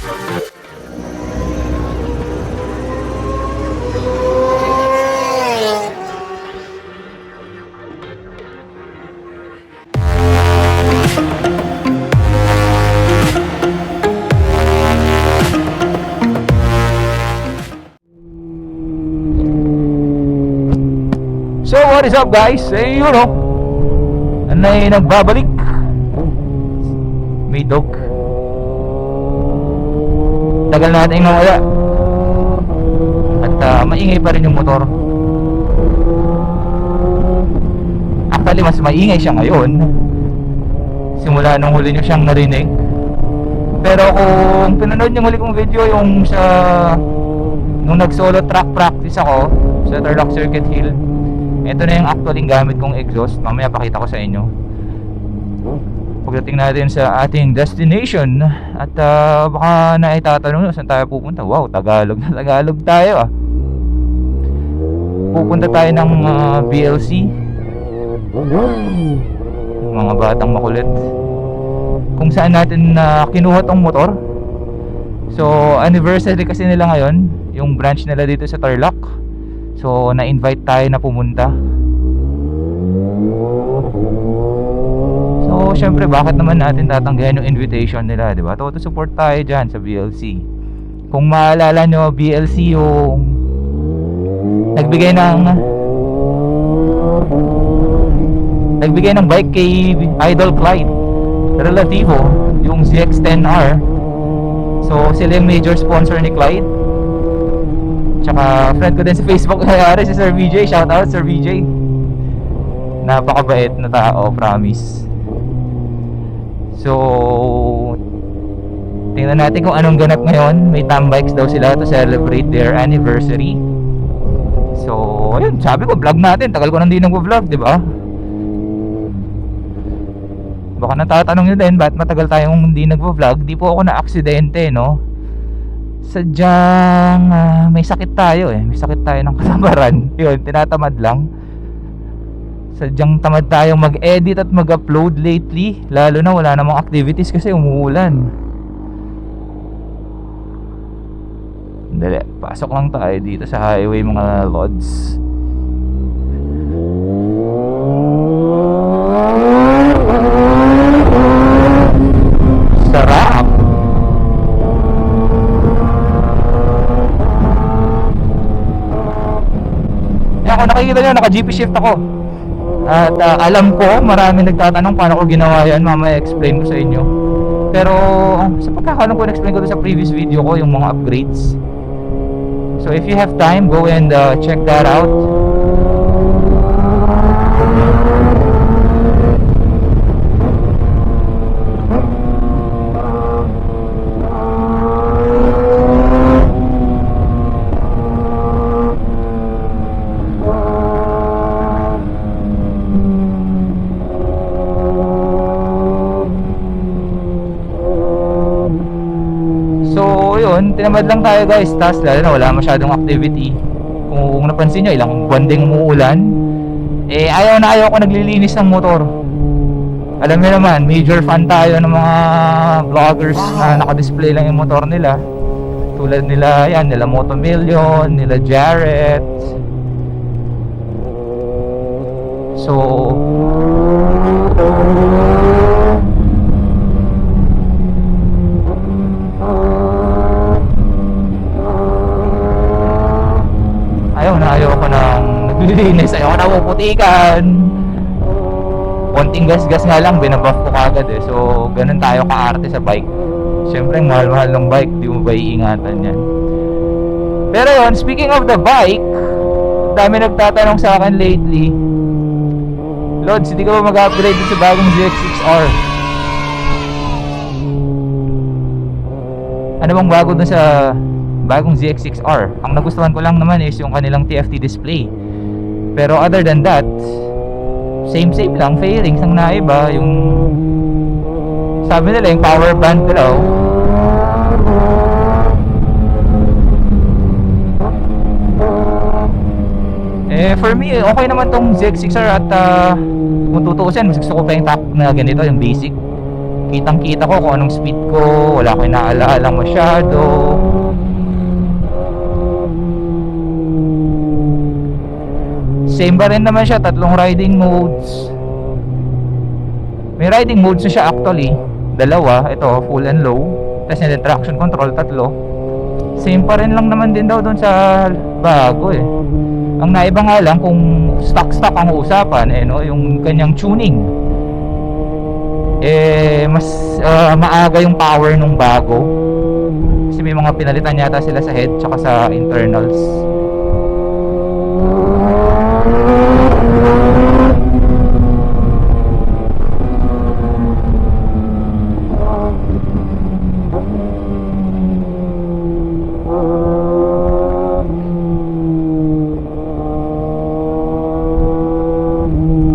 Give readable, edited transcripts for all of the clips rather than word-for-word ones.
So what is up guys? You know, anay nagbabalik. May dog. Tagal natin nawala. At maingay pa rin yung motor. Actually mas maingay siya ngayon simula nung huli nyo siyang narinig. Pero kung pinanood yung huli kong video, yung sa nung nag solo track practice ako sa Tarlac Circuit Hill, ito na yung actually gamit kong exhaust. Mamaya pakita ko sa inyo pagdating natin sa ating destination. At baka naitatanong nyo saan tayo pupunta. Wow, Tagalog na Tagalog tayo Pupunta tayo ng BLC, mga batang makulit, kung saan natin kinuha tong motor. So anniversary kasi nila ngayon, yung branch nila dito sa Tarlac. So na-invite tayo na pumunta. So syempre bakit naman natin tatanggihan yung invitation nila, di ba? To support tayo dyan sa BLC. Kung maalala nyo, BLC yung nagbigay ng bike kay Idol Clyde Relativo, yung ZX-10R. So sila yung major sponsor ni Clyde. Tsaka friend ko din sa Facebook nangyari, si Sir VJ. Shout out Sir VJ. Napakabait na tao, promise. So tingnan natin kung anong ganap ngayon. May tambikes daw sila to celebrate their anniversary. So ayun, sabi ko vlog natin. Tagal ko nang di nag-vlog, di ba? Baka natatanong nyo din ba't matagal tayong hindi nag-vlog. Di po ako na aksidente, no? Sadyang may sakit tayo may sakit tayo ng katambaran. Yun, tinatamad lang. Sadyang tamad tayong mag-edit at mag-upload lately, lalo na wala namang activities kasi umuulan. Dali, pasok lang tayo dito sa highway mga lods. Sarap. Kung nakikita nyo, naka GP shift ako. At alam ko marami nagtatanong paano ko ginawa yan. Mamaya explain ko sa inyo. Pero sa pagkakalam ko, na-explain ko sa previous video ko yung mga upgrades. So if you have time, go and check that out. Tinamad lang tayo guys, tas lalo na wala masyadong activity. Kung napansin nyo, ilang buwan ding umuulan, ayaw na ayaw ko naglilinis ng motor. Alam nyo naman, major fan tayo ng mga vloggers na nakadisplay lang yung motor nila. Tulad nila, yan, nila Motomillion, nila Jarrett. So ayaw ko nang naglilinis, ayaw ko na puputikan. Konting gas-gas nga lang, binabuff ko kagad So ganun tayo kaarte sa bike. Siyempre mahal-mahal ng bike, di mo ba iingatan yan. Pero yun, speaking of the bike, dami nagtatanong sa akin lately, Lods, hindi ka ba mag-upgrade sa bagong ZX6R? Ano bang bago dun sa bagong ZX6R? Ang nagustuhan ko lang naman is yung kanilang TFT display. Pero other than that, same lang, fairings ang naiba. Yung sabi nila yung power band daw. For me, okay naman tong ZX6R. At kung tutuusin, mas gusto ko pa yung top na ganito, yung basic. kitang kita ko kung anong speed ko, wala ko inaalala masyado. Same pa rin naman siya, tatlong riding modes. May riding modes na siya actually, dalawa, ito full and low, tapos yung traction control, tatlo. Same pa rin lang naman din daw doon sa bago eh. Ang naiba nga lang kung stock ang usapan no, yung kanyang tuning mas maaga yung power nung bago kasi may mga pinalitan yata sila sa head tsaka sa internals.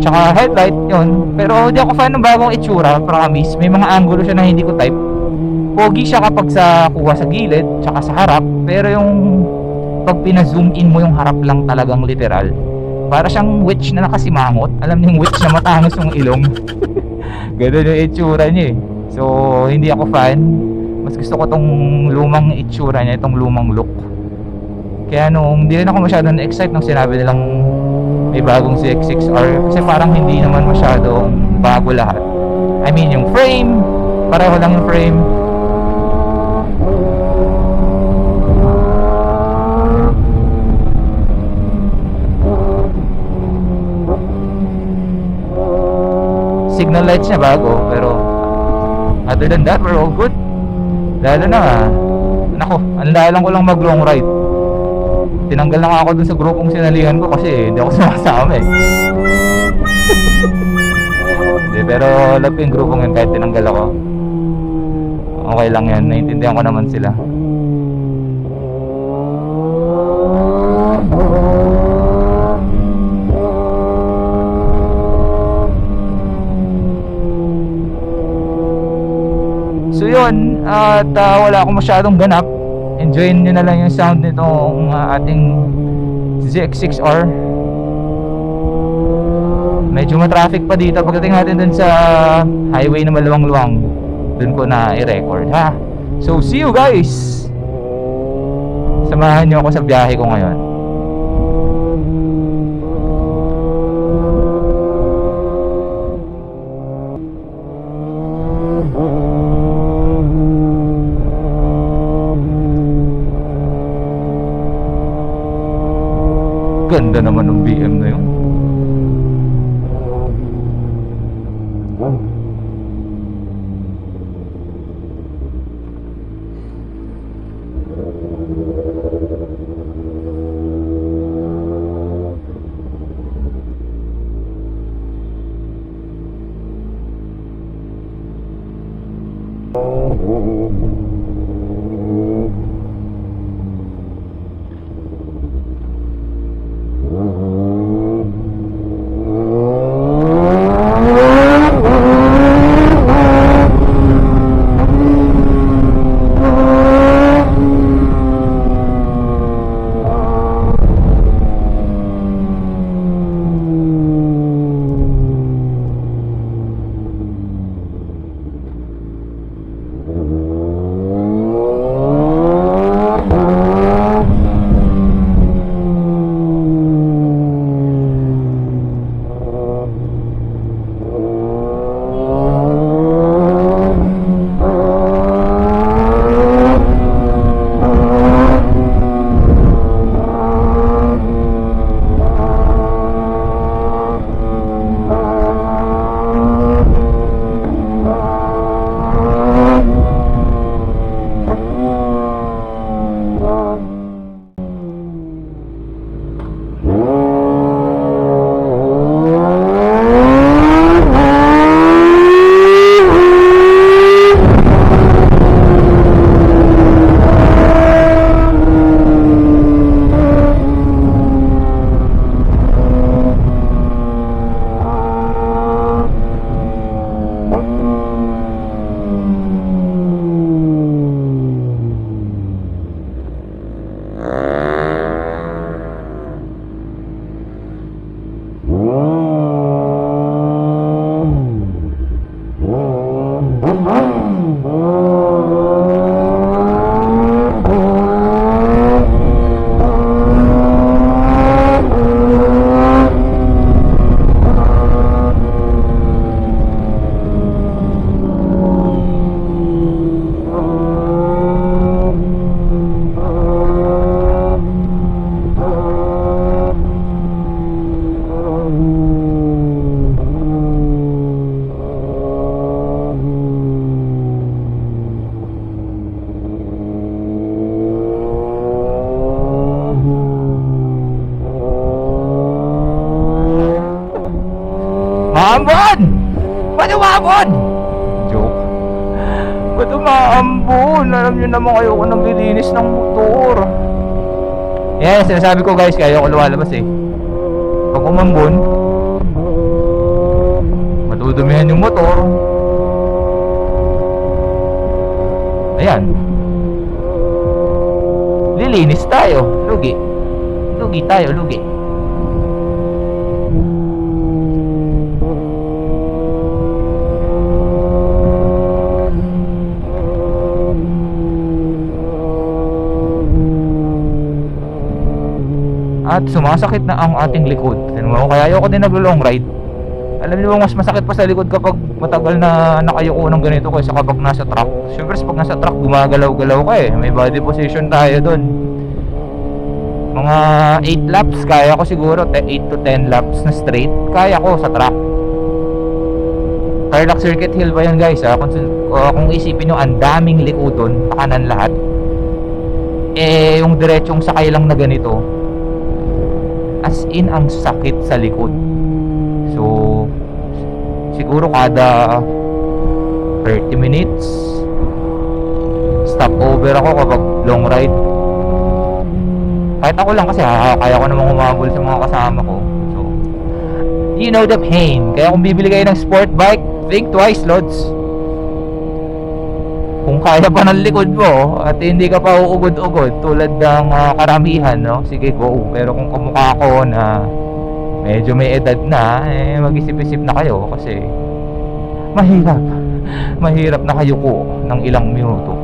Tsaka headlight yun. Pero hindi ako fan ng bagong itsura, promise. May mga angulo siya na hindi ko type. Pogi siya kapag sa kuha sa gilid tsaka sa harap. Pero yung pag pina-zoom in mo yung harap lang talagang literal, para siyang witch na nakasimangot. Alam niyo yung witch na matangos yung ilong. Ganun yung itsura niya eh. So hindi ako fan. Mas gusto ko tong lumang itsura niya, itong lumang look. Kaya hindi rin ako masyadong na-excite nung sinabi nilang may bagong ZX6R kasi parang hindi naman masyadong bago lahat. I mean yung frame, pareho lang yung frame. Signal lights niya bago, pero other than that we're all good. Lalo na nako, andalan ko lang mag long ride. Tinanggal na nga ako dun sa grupong sinalihan ko kasi hindi ako sumasama eh. Hindi, pero love ko yung grupong yun kahit tinanggal ako. Okay lang yan, naiintindihan ko naman sila. So yun, at wala akong masyadong ganap. Enjoyin nyo na lang yung sound nitong ating ZX6R. Medyo matraffic pa dito. Pagdating natin dun sa highway na maluwang-luwang, dun ko na i-record ha. So see you guys. Samahan nyo ako sa biyahe ko ngayon. Ganda naman ng BM na yun. umambon? Ba't umambon? Joke. Ba't umaambon? Alam nyo naman ayoko nang lilinis ng motor. Yan, sinasabi ko guys, kaya ako lumalabas eh. Pag umambon, matudumihan yung motor. Ayan. Lilinis tayo. Lugi. Lugi tayo, lugi. At sumasakit na ang ating likod. Kaya ayoko din nag-long ride. Alam niyo mas masakit pa sa likod kapag matagal na nakayuko ng ganito kaysa kapag nasa truck. Siyempre pag nasa truck gumagalaw-galaw ka eh. May body position tayo dun. Mga 8 laps kaya ko siguro. 8 to 10 laps na straight kaya ko sa truck. Tarlac Circuit Hill ba yan guys ha? Kung isipin nyo ang daming likudon, pakanan lahat. Eh yung diretsong sakay lang na ganito, as in ang sakit sa likod. So siguro kada 30 minutes stop over ako kapag long ride. Kahit ako lang kasi kaya ko namang humabol sa mga kasama ko. So you know the pain. Kaya kung bibili kayo ng sport bike, think twice, Lods. Kung kaya pa ng likod mo at hindi ka pa uugod-ugod tulad ng karamihan, no? Sige, go. Pero kung kamukha ko na medyo may edad na, eh mag-isip-isip na kayo kasi mahirap na kayo ko ng ilang minuto.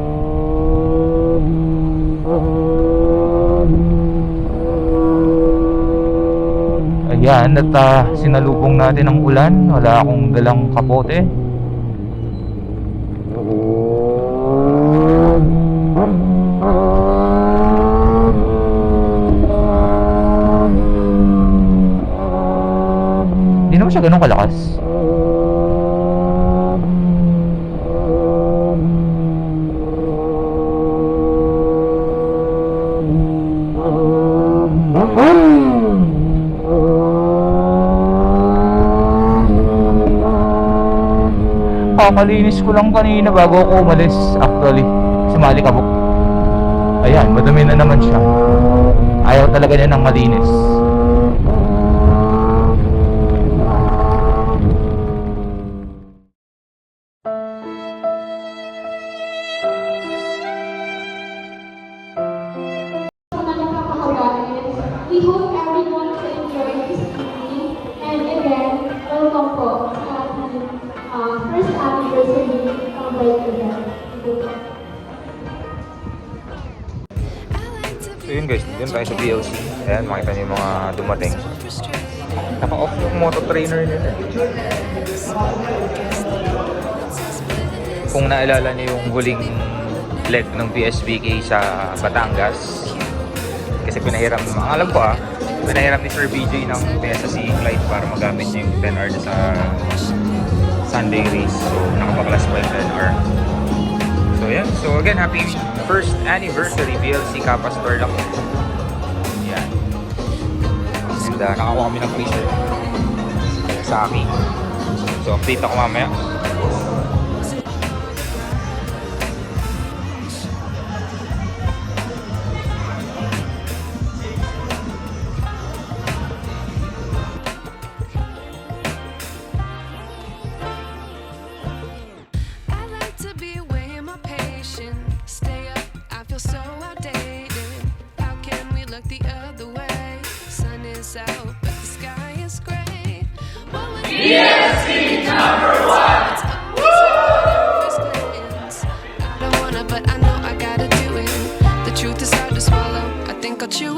Ayan, at sinalubong natin ang ulan. Wala akong dalang kapote. Hindi naman siya ganun kalakas. Kakalinis ko lang kanina bago ako umalis. Actually, sumali kabuk. Ayan, madumi na naman siya. Ayaw talaga niya ng malinis. We hope everyone will enjoy this evening and again, welcome po sa ating first anniversary ng bike event. So yun guys, dun tayo sa BLC. Ayan, makita niyo yung mga dumating. Naka-off yung moto trainer nila. Kung naalala niyo yung huling leg ng PSBK sa Batangas, kasi pinahiram, alam ko pinahiram ni Sir BJ ng pyesa si Clyde para magamit niya yung 10R sa Sunday race. So nakapaklas pa yung 10R. So yan, so again, happy first anniversary BLC Kapas Tarlac. Yan. And nakakuha kami ng freezer sa akin. So update ako mamaya. BSC #1! I don't wanna, but I know I gotta do it. The truth is hard to swallow. I think I'll chew